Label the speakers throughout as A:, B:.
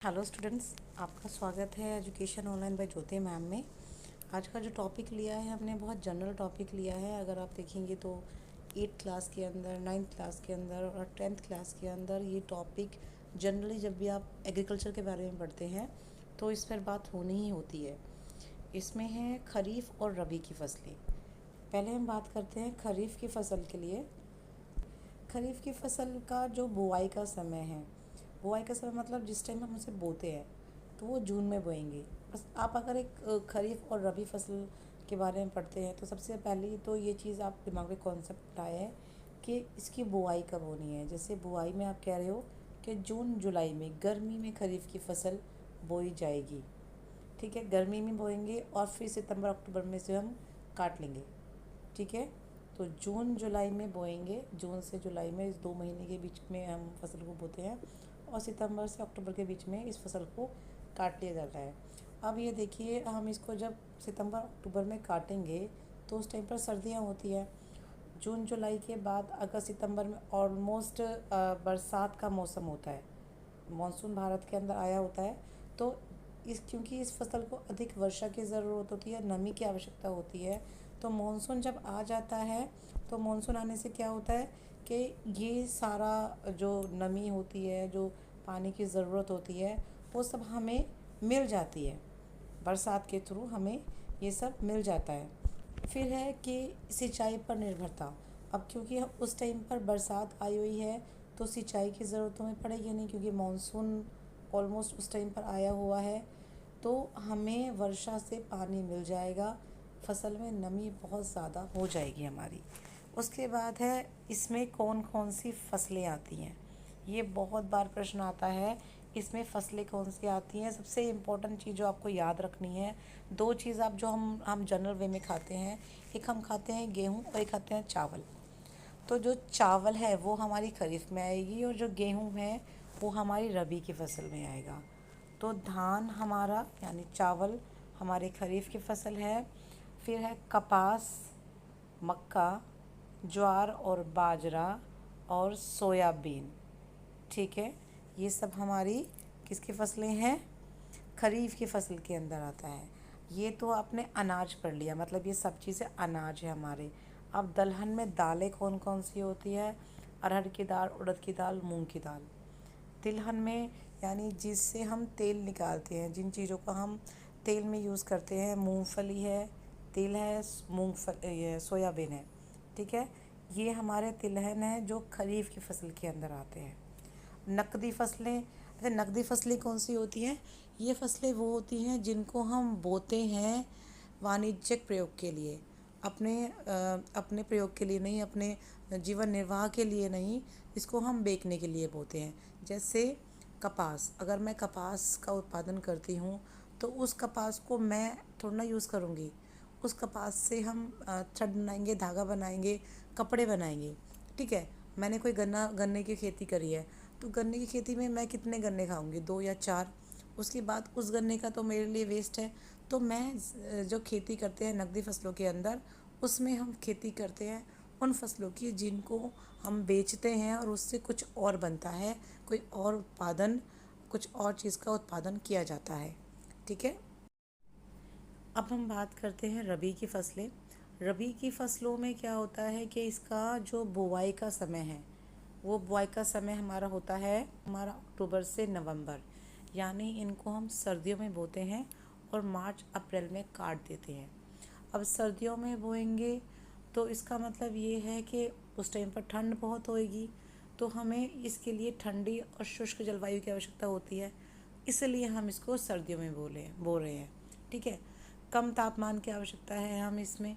A: Hello students, आपका स्वागत है एजुकेशन ऑनलाइन बाय ज्योति मैम में। आज का जो टॉपिक लिया है हमने बहुत जनरल टॉपिक लिया है। अगर आप देखेंगे तो 8th क्लास के अंदर, 9th क्लास के अंदर और 10th क्लास के अंदर ये टॉपिक जनरली जब भी आप एग्रीकल्चर के बारे में पढ़ते हैं तो इस पर बात होनी ही होती है। इसमें है खरीफ और रबी की फसलें। पहले हम बात करते हैं खरीफ की फसल के लिए। खरीफ की फसल का जो बुआई का समय है, बुआई का समय मतलब जिस टाइम हम उसे बोते हैं तो वो जून में बोएंगे। बस आप अगर एक खरीफ और रबी फसल के बारे में पढ़ते हैं तो सबसे पहले तो ये चीज़ आप दिमाग में कॉन्सेप्ट आया है कि इसकी बुआई कब होनी है। जैसे बुआई में आप कह रहे हो कि जून जुलाई में, गर्मी में खरीफ की फसल बोई जाएगी। ठीक है, गर्मी में बोएंगे और फिर सितंबर अक्टूबर में से हम काट लेंगे। ठीक है, तो जून जुलाई में बोएंगे, जून से जुलाई में इस 2 महीने के बीच में हम फसल को बोते हैं और सितंबर से अक्टूबर के बीच में इस फसल को काट लिया जाता है। अब ये देखिए, हम इसको जब सितंबर अक्टूबर में काटेंगे तो उस टाइम पर सर्दियाँ होती है। जून जुलाई के बाद अगस्त सितंबर में ऑलमोस्ट बरसात का मौसम होता है, मानसून भारत के अंदर आया होता है। तो क्योंकि इस फसल को अधिक वर्षा की ज़रूरत होती है, नमी की आवश्यकता होती है, तो मानसून जब आ जाता है तो मानसून आने से क्या होता है कि ये सारा जो नमी होती है, जो पानी की ज़रूरत होती है, वो सब हमें मिल जाती है। बरसात के थ्रू हमें ये सब मिल जाता है। फिर है कि सिंचाई पर निर्भरता। अब क्योंकि हम उस टाइम पर बरसात आई हुई है तो सिंचाई की ज़रूरत हमें पड़ेगी नहीं, क्योंकि मानसून ऑलमोस्ट उस टाइम पर आया हुआ है, तो हमें वर्षा से पानी मिल जाएगा, फसल में नमी बहुत ज़्यादा हो जाएगी हमारी। उसके बाद है इसमें कौन कौन सी फसलें आती हैं। ये बहुत बार प्रश्न आता है, इसमें फसलें कौन सी आती हैं। सबसे इम्पोर्टेंट चीज़ जो आपको याद रखनी है, दो चीज़ आप जो हम जनरल वे में खाते हैं, एक हम खाते हैं गेहूँ और एक खाते हैं चावल। तो जो चावल है वो हमारी खरीफ में आएगी और जो गेहूँ है वो हमारी रबी की फसल में आएगा। तो धान हमारा यानी चावल हमारी खरीफ की फसल है। फिर है कपास, मक्का, ज्वार और बाजरा और सोयाबीन। ठीक है, ये सब हमारी किसकी फसलें हैं, खरीफ की फसल के अंदर आता है। ये तो आपने अनाज पढ़ लिया, मतलब ये सब चीज़ें अनाज है हमारे। अब दलहन में दालें कौन कौन सी होती है, अरहर की दाल, उड़द की दाल, मूंग की दाल। तिलहन में यानी जिससे हम तेल निकालते हैं, जिन चीज़ों का हम तेल में यूज़ करते हैं, मूंगफली है, तिल है, ये सोयाबीन है। ठीक है, ये हमारे तिलहन हैं जो खरीफ की फसल के अंदर आते हैं। नकदी फसलें, अच्छा नकदी फसलें कौन सी होती हैं, ये फसलें वो होती हैं जिनको हम बोते हैं वाणिज्यिक प्रयोग के लिए, अपने प्रयोग के लिए नहीं, अपने जीवन निर्वाह के लिए नहीं, इसको हम बेचने के लिए बोते हैं। जैसे कपास, अगर मैं कपास का उत्पादन करती हूँ तो उस कपास को मैं थोड़ा ना यूज़ करूँगी, उस कपास से हम छड़ बनाएंगे, धागा बनाएंगे, कपड़े बनाएंगे। ठीक है, मैंने कोई गन्ने की खेती करी है तो गन्ने की खेती में मैं कितने गन्ने खाऊंगी, 2 या 4। उसके बाद उस गन्ने का तो मेरे लिए वेस्ट है। तो मैं जो खेती करते हैं नकदी फसलों के अंदर, उसमें हम खेती करते हैं उन फसलों की जिनको हम बेचते हैं और उससे कुछ और बनता है, कोई और उत्पादन, कुछ और चीज़ का उत्पादन किया जाता है। ठीक है, अब हम बात करते हैं रबी की फसलें। रबी की फसलों में क्या होता है कि इसका जो बुआई का समय है, वो बुआई का समय हमारा होता है हमारा अक्टूबर से नवंबर, यानी इनको हम सर्दियों में बोते हैं और मार्च अप्रैल में काट देते हैं। अब सर्दियों में बोएंगे तो इसका मतलब ये है कि उस टाइम पर ठंड बहुत होएगी, तो हमें इसके लिए ठंडी और शुष्क जलवायु की आवश्यकता होती है, इसलिए हम इसको सर्दियों में बो रहे हैं। ठीक है, कम तापमान की आवश्यकता है हम इसमें,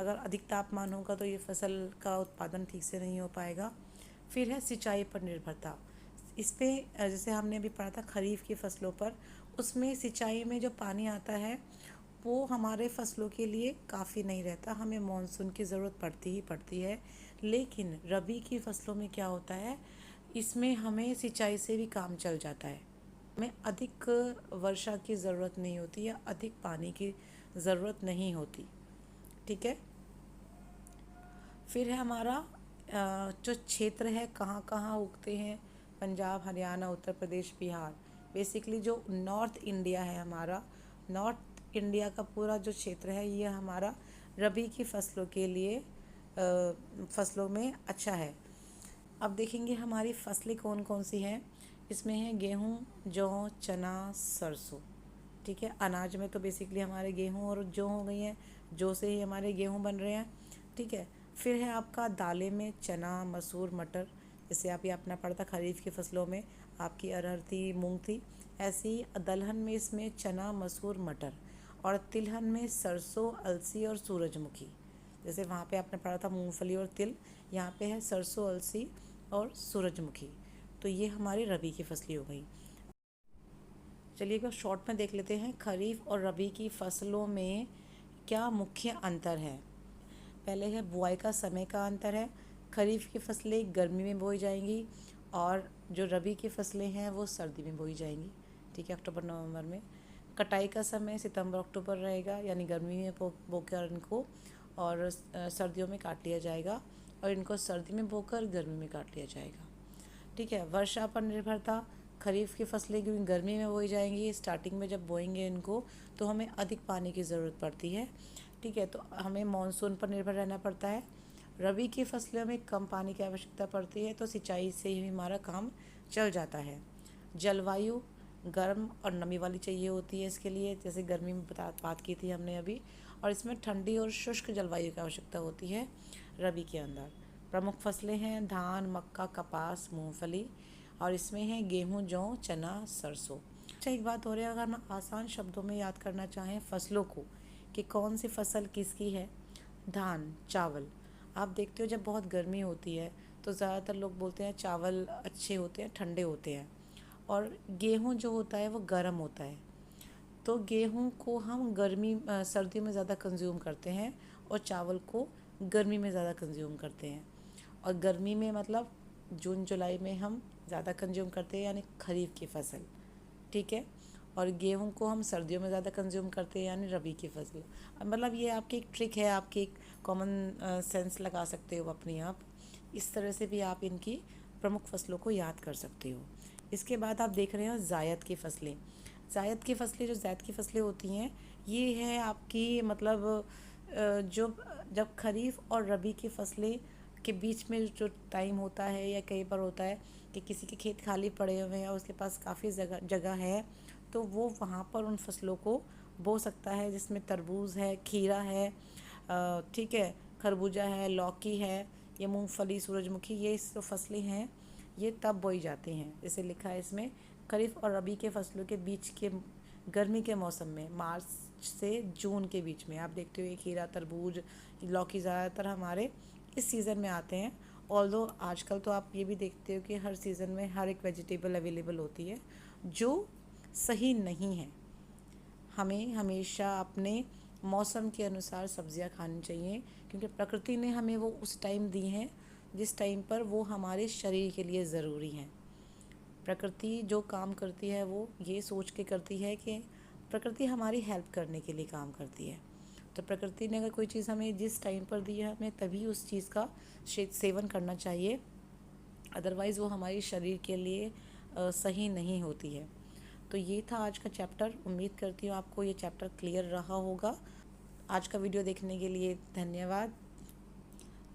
A: अगर अधिक तापमान होगा तो ये फसल का उत्पादन ठीक से नहीं हो पाएगा। फिर है सिंचाई पर निर्भरता। इस पे जैसे हमने अभी पढ़ा था खरीफ की फसलों पर, उसमें सिंचाई में जो पानी आता है वो हमारे फसलों के लिए काफ़ी नहीं रहता, हमें मानसून की ज़रूरत पड़ती ही पड़ती है। लेकिन रबी की फसलों में क्या होता है, इसमें हमें सिंचाई से भी काम चल जाता है, हमें अधिक वर्षा की ज़रूरत नहीं होती या अधिक पानी की ज़रूरत नहीं होती। ठीक है, फिर है हमारा जो क्षेत्र है कहाँ कहाँ उगते हैं, पंजाब, हरियाणा, उत्तर प्रदेश, बिहार, बेसिकली जो नॉर्थ इंडिया है हमारा, नॉर्थ इंडिया का पूरा जो क्षेत्र है ये हमारा रबी की फसलों के लिए फसलों में अच्छा है। अब देखेंगे हमारी फसलें कौन कौन सी हैं। इसमें है गेहूँ, जौ, चना, सरसों। ठीक है, अनाज में तो बेसिकली हमारे गेहूँ और जौ हो गई हैं, जौ से ही हमारे गेहूँ बन रहे हैं। ठीक है, फिर है आपका दालें में चना, मसूर, मटर। जैसे आप ये अपना पड़ता खरीफ की फसलों में आपकी अरहर थी, मूंग थी, ऐसे ही दलहन में इसमें चना, मसूर, मटर। और तिलहन में सरसों, अलसी और सूरजमुखी। जैसे वहाँ पे आपने पढ़ा था मूंगफली और तिल, यहाँ पे है सरसों, अलसी और सूरजमुखी। तो ये हमारी रबी की फसलें हो गई। चलिए एक बार शॉर्ट में देख लेते हैं खरीफ और रबी की फसलों में क्या मुख्य अंतर है। पहले है बुआई का समय का अंतर है। खरीफ की फसलें गर्मी में बोई जाएंगी और जो रबी की फसलें हैं वो सर्दी में बोई जाएंगी। ठीक है, अक्टूबर नवंबर में। कटाई का समय सितंबर अक्टूबर रहेगा, यानी गर्मी में बोकर इनको और सर्दियों में काट लिया जाएगा, और इनको सर्दी में बोकर गर्मी में काट लिया जाएगा। ठीक है, वर्षा पर निर्भरता। खरीफ की फसलें क्योंकि गर्मी में बोई जाएंगी, स्टार्टिंग में जब बोएंगे इनको तो हमें अधिक पानी की ज़रूरत पड़ती है। ठीक है, तो हमें मानसून पर निर्भर रहना पड़ता है। रबी की फसलों में कम पानी की आवश्यकता पड़ती है, तो सिंचाई से ही हमारा काम चल जाता है। जलवायु गर्म और नमी वाली चाहिए होती है इसके लिए, जैसे गर्मी में बात की थी हमने अभी। और इसमें ठंडी और शुष्क जलवायु की आवश्यकता होती है रबी के अंदर। प्रमुख फसलें हैं धान, मक्का, कपास, मूंगफली। और इसमें है गेहूँ, जौ, चना, सरसों। अच्छा, एक बात हो रही है, अगर हम आसान शब्दों में याद करना चाहें फसलों को कि कौन सी फसल किसकी है। धान, चावल। आप देखते हो जब बहुत गर्मी होती है तो ज़्यादातर लोग बोलते हैं चावल अच्छे होते हैं, ठंडे होते हैं। और गेहूँ जो होता है वो गर्म होता है। तो गेहूँ को हम सर्दियों में ज़्यादा कंज्यूम करते हैं और चावल को गर्मी में ज़्यादा कंज्यूम करते हैं। और गर्मी में मतलब जून जुलाई में हम ज़्यादा कंज्यूम करते हैं, यानी खरीफ की फसल। ठीक है, और गेहूं को हम सर्दियों में ज़्यादा कंज्यूम करते हैं, यानी रबी की फसल। मतलब ये आपकी एक ट्रिक है, आपकी एक कॉमन सेंस लगा सकते हो अपनी आप। इस तरह से भी आप इनकी प्रमुख फसलों को याद कर सकते हो। इसके बाद आप देख रहे हो जायद की फसलें। जायद की फसलें, जो जायद की फसलें होती हैं, ये है आपकी मतलब जो जब खरीफ और रबी की फसलें के बीच में जो टाइम होता है, या कई बार होता है कि किसी के खेत खाली पड़े हुए हैं और उसके पास काफ़ी जगह जगह है, तो वो वहाँ पर उन फसलों को बो सकता है, जिसमें तरबूज है, खीरा है, ठीक है, खरबूजा है, लौकी है, ये मूंगफली, सूरजमुखी, ये जो फसलें हैं ये तब बोई जाती हैं। जैसे लिखा है इसमें खरीफ और रबी के फसलों के बीच के गर्मी के मौसम में मार्च से जून के बीच में। आप देखते हो ये खीरा, तरबूज, लौकी ज़्यादातर हमारे इस सीज़न में आते हैं। ऑल्दो आजकल तो आप ये भी देखते हो कि हर सीज़न में हर एक वेजिटेबल अवेलेबल होती है, जो सही नहीं है। हमें हमेशा अपने मौसम के अनुसार सब्जियां खानी चाहिए, क्योंकि प्रकृति ने हमें वो उस टाइम दी हैं जिस टाइम पर वो हमारे शरीर के लिए ज़रूरी हैं। प्रकृति जो काम करती है वो ये सोच के करती है कि प्रकृति हमारी हेल्प करने के लिए काम करती है। तो प्रकृति ने अगर कोई चीज़ हमें जिस टाइम पर दी है, हमें तभी उस चीज़ का सेवन करना चाहिए, अदरवाइज़ वो हमारे शरीर के लिए सही नहीं होती है। तो ये था आज का चैप्टर। उम्मीद करती हूँ आपको ये चैप्टर क्लियर रहा होगा। आज का वीडियो देखने के लिए धन्यवाद।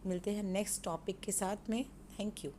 A: मिलते हैं नेक्स्ट टॉपिक के साथ में। Thank you.